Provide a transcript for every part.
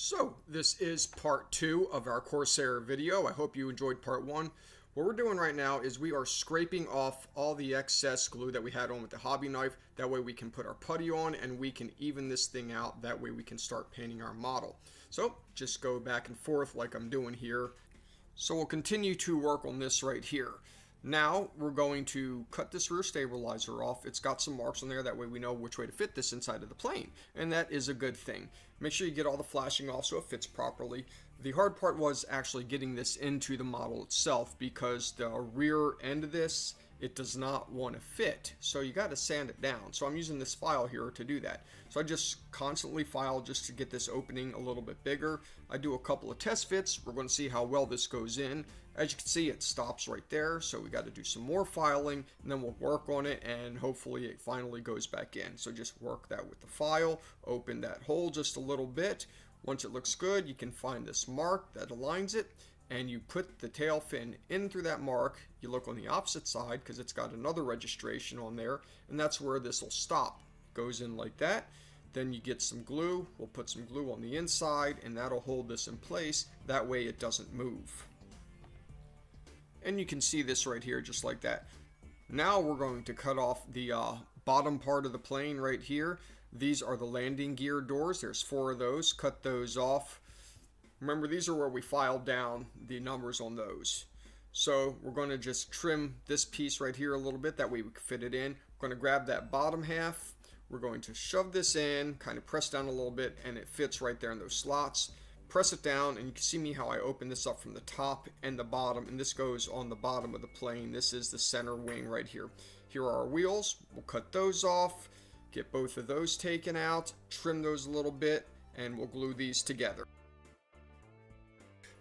So this is part 2 of our Corsair video. I hope you enjoyed part 1. What we're doing right now is we are scraping off all the excess glue that we had on with the hobby knife. That way we can put our putty on and we can even this thing out. That way we can start painting our model. So just go back and forth like I'm doing here. So we'll continue to work on this right here. Now we're going to cut this rear stabilizer off. It's got some marks on there, that way we know which way to fit this inside of the plane, and that is a good thing. Make sure you get all the flashing off so it fits properly. The hard part was actually getting this into the model itself, because the rear end of this, it does not want to fit, so you got to sand it down. So I'm using this file here to do that. So I just constantly file just to get this opening a little bit bigger. I do a couple of test fits. We're going to see how well this goes in. As you can see, it stops right there, so we got to do some more filing, and then we'll work on it, and hopefully it finally goes back in. So just work that with the file, open that hole just a little bit. Once it looks good, you can find this mark that aligns it, and you put the tail fin in through that mark. You look on the opposite side because it's got another registration on there, and that's where this will stop. Goes in like that. Then you get some glue. We'll put some glue on the inside, and that'll hold this in place. That way it doesn't move. And you can see this right here just like that. Now we're going to cut off the bottom part of the plane right here. These are the landing gear doors. There's 4 of those. Cut those off. Remember, these are where we filed down the numbers on those. So we're going to just trim this piece right here a little bit. That way we can fit it in. We're going to grab that bottom half. We're going to shove this in, kind of press down a little bit, and it fits right there in those slots. Press it down, and you can see me how I open this up from the top and the bottom, and this goes on the bottom of the plane. This is the center wing right here. Here are our wheels. We'll cut those off, get both of those taken out, trim those a little bit, and we'll glue these together.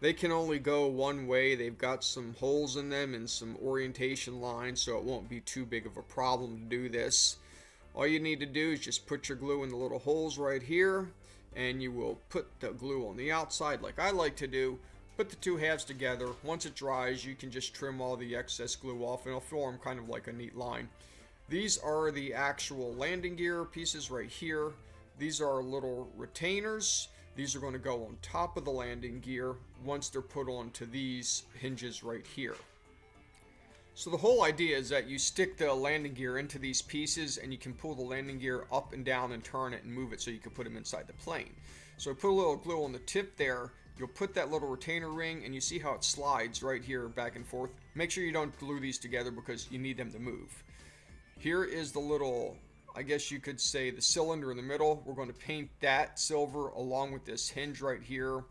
They can only go one way. They've got some holes in them and some orientation lines, so it won't be too big of a problem to do this. All you need to do is just put your glue in the little holes right here, and you will put the glue on the outside like I like to do. Put the 2 halves together. Once it dries, you can just trim all the excess glue off, and it'll form kind of like a neat line. These are the actual landing gear pieces right here. These are little retainers. These are going to go on top of the landing gear once they're put onto these hinges right here. So the whole idea is that you stick the landing gear into these pieces, and you can pull the landing gear up and down and turn it and move it so you can put them inside the plane. So put a little glue on the tip there. You'll put that little retainer ring, and you see how it slides right here back and forth. Make sure you don't glue these together because you need them to move. Here is the little, I guess you could say, the cylinder in the middle. We're going to paint that silver along with this hinge right here.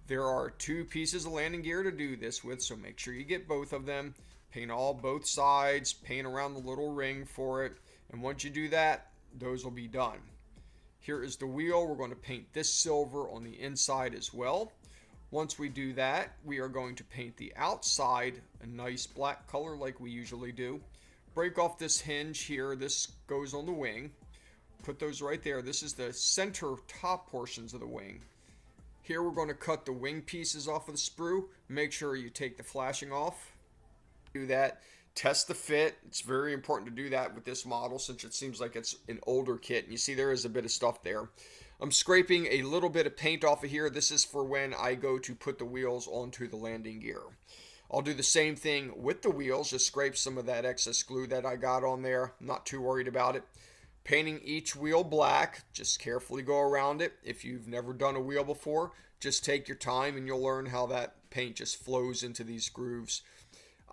There are 2 pieces of landing gear to do this with, so make sure you get both of them. Paint both sides, paint around the little ring for it, and once you do that, those will be done. Here is the wheel. We're going to paint this silver on the inside as well. Once we do that, we are going to paint the outside a nice black color like we usually do. Break off this hinge here. This goes on the wing. Put those right there. This is the center top portions of the wing. Here we're going to cut the wing pieces off of the sprue. Make sure you take the flashing off. Do that. Test the fit. It's very important to do that with this model since it seems like it's an older kit. And you see there is a bit of stuff there. I'm scraping a little bit of paint off of here. This is for when I go to put the wheels onto the landing gear. I'll do the same thing with the wheels. Just scrape some of that excess glue that I got on there. I'm not too worried about it. Painting each wheel black. Just carefully go around it. If you've never done a wheel before, just take your time and you'll learn how that paint just flows into these grooves.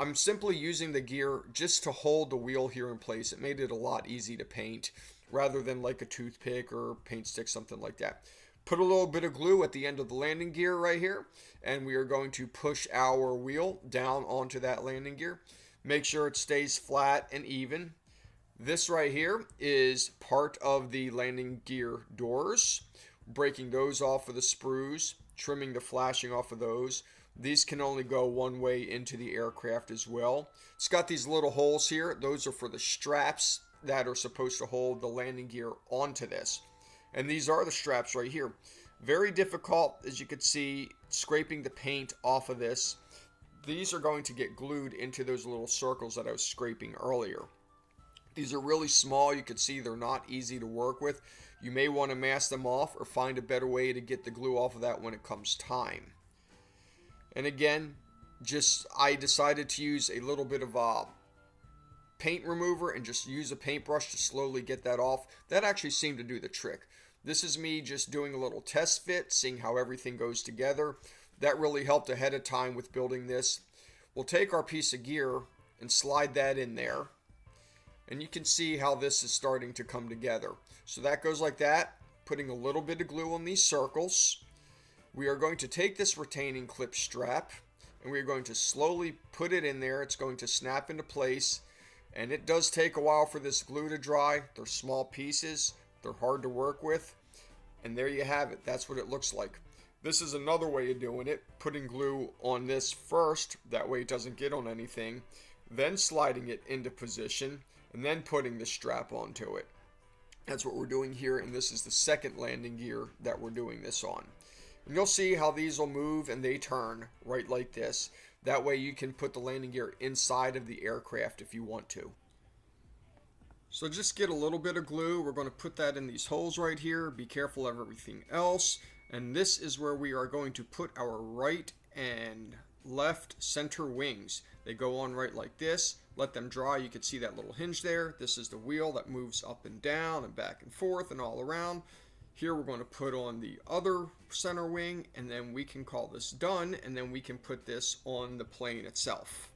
I'm simply using the gear just to hold the wheel here in place. It made it a lot easy to paint rather than like a toothpick or paint stick, something like that. Put a little bit of glue at the end of the landing gear right here, and we are going to push our wheel down onto that landing gear. Make sure it stays flat and even. This right here is part of the landing gear doors. Breaking those off of the sprues, trimming the flashing off of those. These can only go one way into the aircraft as well. It's got these little holes here. Those are for the straps that are supposed to hold the landing gear onto this. And these are the straps right here. Very difficult, as you can see, scraping the paint off of this. These are going to get glued into those little circles that I was scraping earlier. These are really small. You can see they're not easy to work with. You may want to mask them off or find a better way to get the glue off of that when it comes time. And again, I decided to use a little bit of paint remover and just use a paintbrush to slowly get that off. That actually seemed to do the trick. This is me just doing a little test fit, seeing how everything goes together. That really helped ahead of time with building this. We'll take our piece of gear and slide that in there. And you can see how this is starting to come together. So that goes like that, putting a little bit of glue on these circles. We are going to take this retaining clip strap and we're going to slowly put it in there. It's going to snap into place. And it does take a while for this glue to dry. They're small pieces. They're hard to work with. And there you have it. That's what it looks like. This is another way of doing it. Putting glue on this first. That way it doesn't get on anything. Then sliding it into position. And then putting the strap onto it. That's what we're doing here. And this is the second landing gear that we're doing this on. And you'll see how these will move and they turn right like this. That way you can put the landing gear inside of the aircraft if you want to. So just get a little bit of glue. We're going to put that in these holes right here. Be careful of everything else. And this is where we are going to put our right and left center wings. They go on right like this. Let them dry. You can see that little hinge there. This is the wheel that moves up and down and back and forth and all around. Here we're going to put on the other center wing, and then we can call this done, and then we can put this on the plane itself.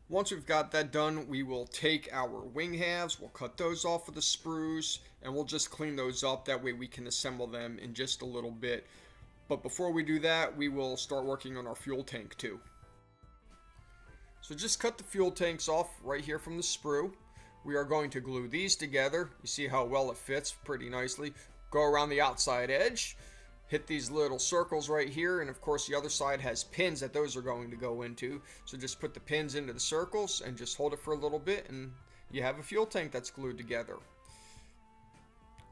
Once we've got that done, we will take our wing halves, we'll cut those off with the sprues, and we'll just clean those up. That way we can assemble them in just a little bit. But before we do that, we will start working on our fuel tank too. So just cut the fuel tanks off right here from the sprue. We are going to glue these together. You see how well it fits pretty nicely. Go around the outside edge, hit these little circles right here, and of course the other side has pins that those are going to go into. So just put the pins into the circles and just hold it for a little bit and you have a fuel tank that's glued together.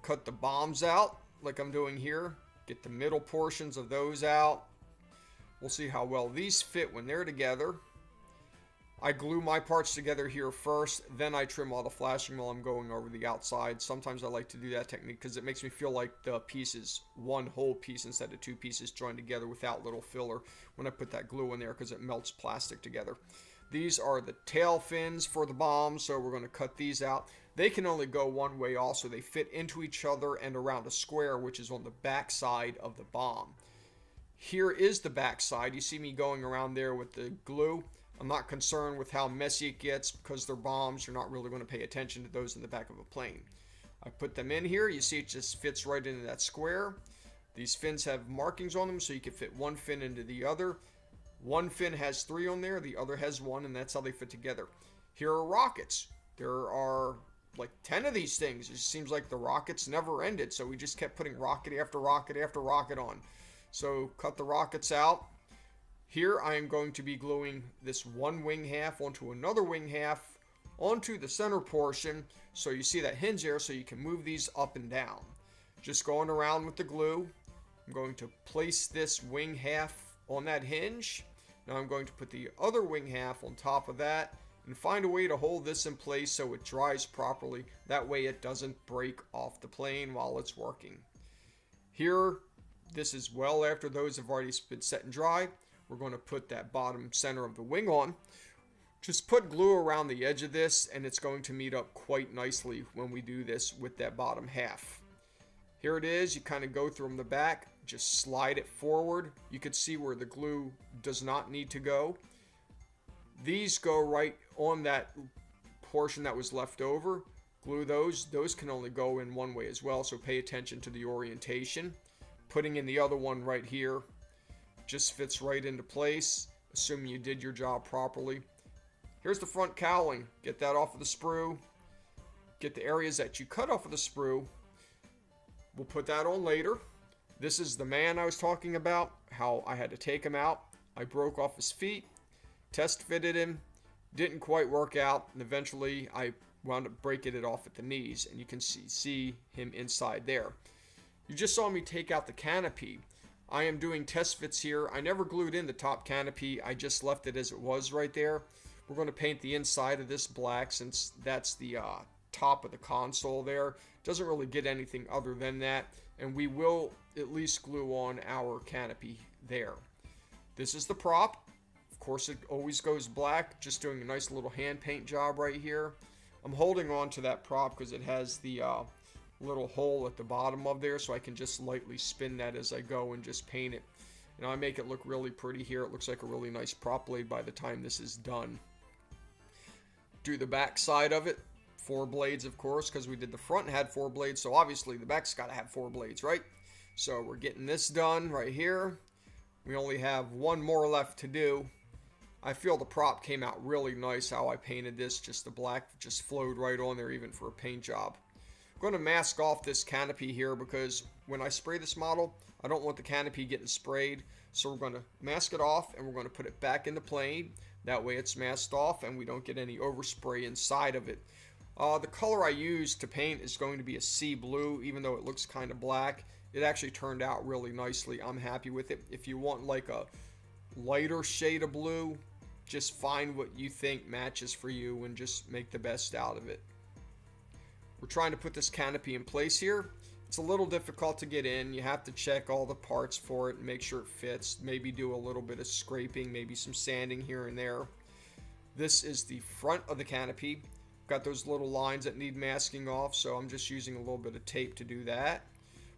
Cut the bombs out like I'm doing here. Get the middle portions of those out. We'll see how well these fit when they're together. I glue my parts together here first, then I trim all the flashing while I'm going over the outside. Sometimes I like to do that technique because it makes me feel like the piece is one whole piece instead of two pieces joined together without little filler when I put that glue in there because it melts plastic together. These are the tail fins for the bombs, so we're going to cut these out. They can only go one way also. They fit into each other and around a square, which is on the back side of the bomb. Here is the back side. You see me going around there with the glue. I'm not concerned with how messy it gets because they're bombs. You're not really going to pay attention to those in the back of a plane. I put them in here. You see it just fits right into that square. These fins have markings on them so you can fit one fin into the other. One fin has 3 on there, the other has 1, and that's how they fit together. Here are rockets. There are like 10 of these things. It just seems like the rockets never ended, so we just kept putting rocket after rocket after rocket on. So cut the rockets out. Here I am going to be gluing this one wing half onto another wing half onto the center portion. So you see that hinge there so you can move these up and down. Just going around with the glue. I'm going to place this wing half on that hinge. Now I'm going to put the other wing half on top of that and find a way to hold this in place so it dries properly. That way it doesn't break off the plane while it's working. Here, this is well after those have already been set and dry. We're going to put that bottom center of the wing on. Just put glue around the edge of this and it's going to meet up quite nicely when we do this with that bottom half. Here it is. You kind of go through from the back, just slide it forward. You can see where the glue does not need to go. These go right on that portion that was left over. Glue those. Those can only go in one way as well, so pay attention to the orientation. Putting in the other one right here. Just fits right into place, assuming you did your job properly. Here's the front cowling. Get that off of the sprue. Get the areas that you cut off of the sprue. We'll put that on later. This is the man I was talking about, how I had to take him out. I broke off his feet, test fitted him, didn't quite work out, and eventually I wound up breaking it off at the knees, and you can see him inside there. You just saw me take out the canopy. I am doing test fits here. I never glued in the top canopy. I just left it as it was right there. We're going to paint the inside of this black since that's the top of the console there. Doesn't really get anything other than that. And we will at least glue on our canopy there. This is the prop. Of course, it always goes black. Just doing a nice little hand paint job right here. I'm holding on to that prop because it has the little hole at the bottom of there, so I can just lightly spin that as I go and just paint it. And I make it look really pretty here. It looks like a really nice prop blade by the time this is done. Do the back side of it. 4 blades, of course, because we did the front and had 4 blades, so obviously the back's got to have 4 blades, right? So we're getting this done right here. We only have one more left to do. I feel the prop came out really nice how I painted this. Just the black just flowed right on there even for a paint job. I'm going to mask off this canopy here because when I spray this model, I don't want the canopy getting sprayed. So we're going to mask it off and we're going to put it back in the plane. That way it's masked off and we don't get any overspray inside of it. The color I used to paint is going to be a sea blue, even though it looks kind of black. It actually turned out really nicely. I'm happy with it. If you want like a lighter shade of blue, just find what you think matches for you and just make the best out of it. We're trying to put this canopy in place here. It's a little difficult to get in. You have to check all the parts for it and make sure it fits. Maybe do a little bit of scraping, maybe some sanding here and there. This is the front of the canopy. Got those little lines that need masking off, so I'm just using a little bit of tape to do that.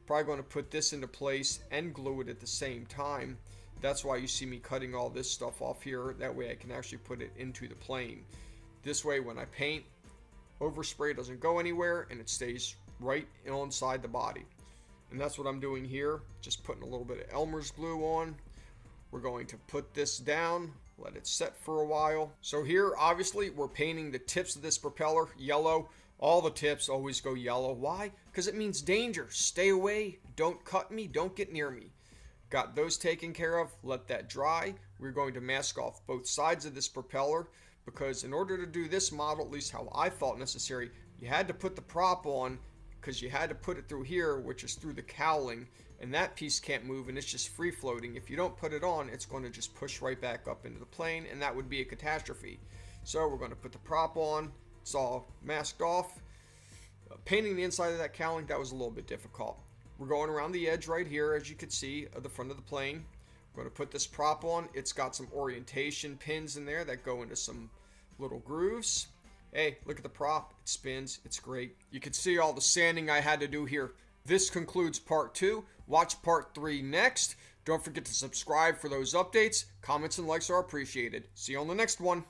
Probably going to put this into place and glue it at the same time. That's why you see me cutting all this stuff off here. That way I can actually put it into the plane. This way when I paint, overspray doesn't go anywhere and it stays right inside the body. And that's what I'm doing here. Just putting a little bit of Elmer's glue on. We're going to put this down. Let it set for a while. So here, obviously, we're painting the tips of this propeller yellow. All the tips always go yellow. Why? Because it means danger. Stay away. Don't cut me. Don't get near me. Got those taken care of. Let that dry. We're going to mask off both sides of this propeller because in order to do this model, at least how I thought necessary, you had to put the prop on because you had to put it through here, which is through the cowling. And that piece can't move and it's just free floating. If you don't put it on, it's going to just push right back up into the plane and that would be a catastrophe. So we're going to put the prop on. It's all masked off. Painting the inside of that cowling, that was a little bit difficult. We're going around the edge right here, as you can see, of the front of the plane. We're going to put this prop on. It's got some orientation pins in there that go into some little grooves. Hey, look at the prop. It spins. It's great. You can see all the sanding I had to do here. This concludes part 2. Watch part 3 next. Don't forget to subscribe for those updates. Comments and likes are appreciated. See you on the next one.